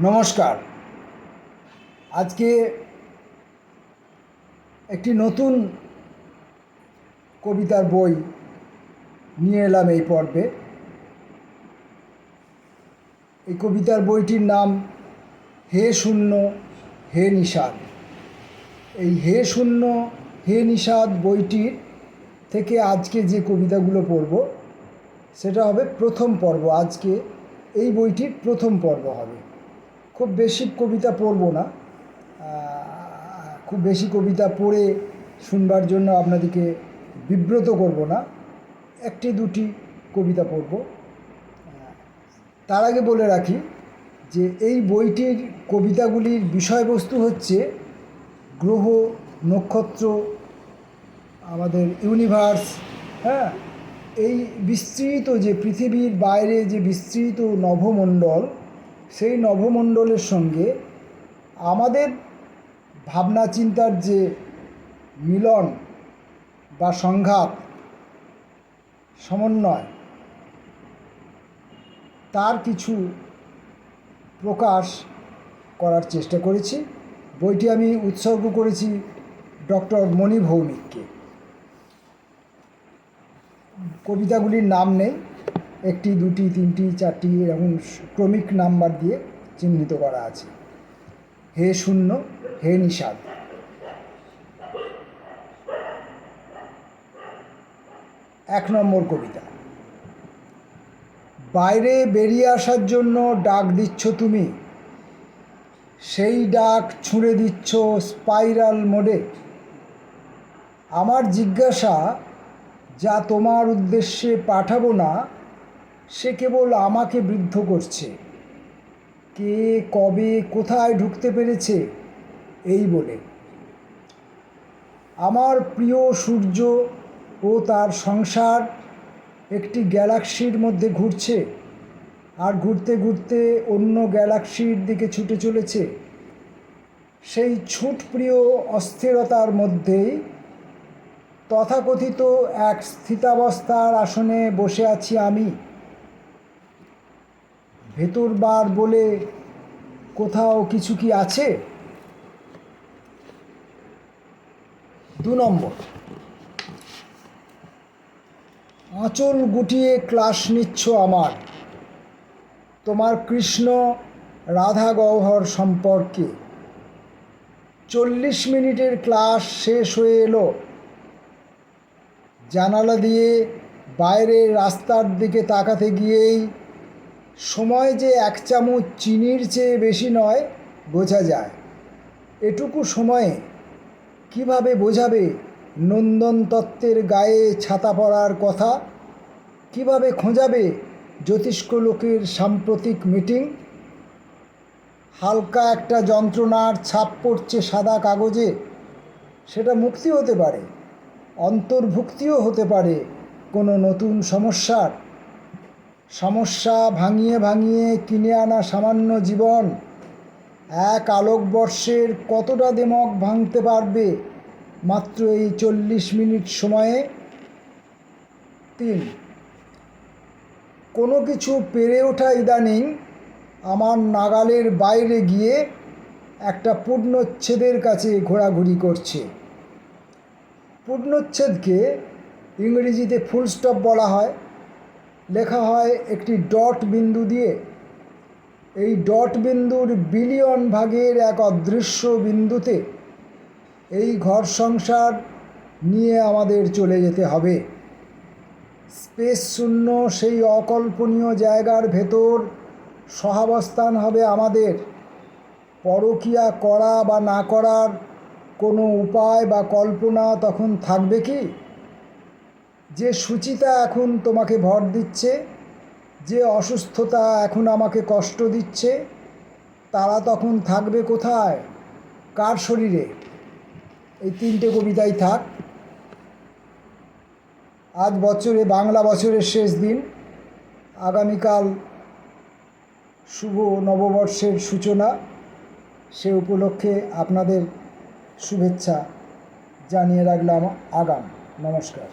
নমস্কার। আজকে একটি নতুন কবিতার বই নিয়ে এলাম এই পর্বে। এই কবিতার বইটির নাম হে শূন্য হে নিষাদ। এই হে শূন্য হে নিষাদ বইটির থেকে আজকে যে কবিতাগুলো পড়ব সেটা হবে প্রথম পর্ব। আজকে এই বইটির প্রথম পর্ব হবে। খুব বেশি কবিতা পড়ব না, খুব বেশি কবিতা পড়ে শুনবার জন্য আপনাদেরকে বিব্রত করব না, একটি দুটি কবিতা পড়ব। তার আগে বলে রাখি যে এই বইটির কবিতাগুলির বিষয়বস্তু হচ্ছে গ্রহ, নক্ষত্র, আমাদের ইউনিভার্স, হ্যাঁ, এই বিস্তৃত যে পৃথিবীর বাইরে যে বিস্তৃত নভমণ্ডল, সেই নভমণ্ডলের সঙ্গে আমাদের ভাবনা চিন্তার যে মিলন বা সংঘাত, সমন্বয়, তার কিছু প্রকাশ করার চেষ্টা করেছি। বইটি আমি উৎসর্গ করেছি ডক্টর মণি ভৌমিককে। কবিতাগুলির নাম নেই, একটি দুটি তিনটি চারটি এরকম ক্রমিক নাম্বার দিয়ে চিহ্নিত করা আছে। হে শূন্য হে নিষাদ। এক নম্বর কবিতা। বাইরে বেরিয়ে আসার জন্য ডাক দিচ্ছ তুমি, সেই ডাক ছুঁড়ে দিচ্ছ স্পাইরাল মোডে। আমার জিজ্ঞাসা যা তোমার উদ্দেশ্যে পাঠাবো না, সে কেবল আমাকে বৃদ্ধ করছে। কে কবে কোথায় ঢুকতে পেরেছে এই বলে। আমার প্রিয় সূর্য ও তার সংসার একটি গ্যালাক্সির মধ্যে ঘুরছে, আর ঘুরতে ঘুরতে অন্য গ্যালাক্সির দিকে ছুটে চলেছে। সেই ছুটপ্রিয় অস্থিরতার মধ্যেই তথাকথিত এক স্থিতাবস্থার আসনে বসে আছি আমি। ভেতরবার বলে কোথাও কিছু কি আছে? 2 নম্বর। আঁচল গুটিয়ে ক্লাস নিচ্ছ আমার, তোমার কৃষ্ণ রাধা গহ্বর সম্পর্কে। 40 মিনিটের ক্লাস শেষ হয়ে এলো। জানালা দিয়ে বাইরের রাস্তার দিকে তাকাতে গিয়েই সময় যে 1 চামচ চিনির চেয়ে বেশি নয় বোঝা যায়। এটুকু সময়ে কিভাবে বোঝাবে নন্দন তত্ত্বের গায়ে ছাতা পড়ার কথা? কিভাবে খোঁজাবে জ্যোতিষ্ক লোকের সাম্প্রতিক মিটিং? হালকা একটা যন্ত্রণার ছাপ পড়ছে সাদা কাগজে। সেটা মুক্তি হতে পারে, অন্তর্ভুক্তিও হতে পারে কোনো নতুন সমস্যা ভাঙিয়ে ভাঙিয়ে কিনে আনা সামান্য জীবন। এক আলোকবর্ষের কতটা দেমক ভাঙতে পারবে মাত্র এই 40 মিনিট সময়ে? 3, কোনো কিছু পেরে ওঠা ইদানিং আমার নাগালের বাইরে গিয়ে একটা পূর্ণচ্ছেদের কাছে ঘোরাঘুরি করছে। পূর্ণচ্ছেদকে ইংরেজিতে ফুল স্টপ বলা হয়। লেখা হয় একটি ডট বিন্দু দিয়ে। এই ডট বিন্দুর বিলিয়ন ভাগের এক অদৃশ্য বিন্দুতে এই ঘর সংসার নিয়ে আমাদের চলে যেতে হবে। স্পেস শূন্য সেই অকল্পনীয় জায়গার ভেতর সহাবস্থান হবে আমাদের। পরকীয়া করা বা না করার কোনো উপায় বা কল্পনা তখন থাকবে কি? যে সুচিতা এখন তোমাকে ভর দিচ্ছে, যে অসুস্থতা এখন আমাকে কষ্ট দিচ্ছে, তারা তখন থাকবে কোথায়, কার শরীরে? এই 3টে কবিতাই থাক। আজ বাংলা বছরের শেষ দিন। আগামীকাল শুভ নববর্ষের সূচনা। সে উপলক্ষে আপনাদের শুভেচ্ছা জানিয়ে রাখলাম আগাম। নমস্কার।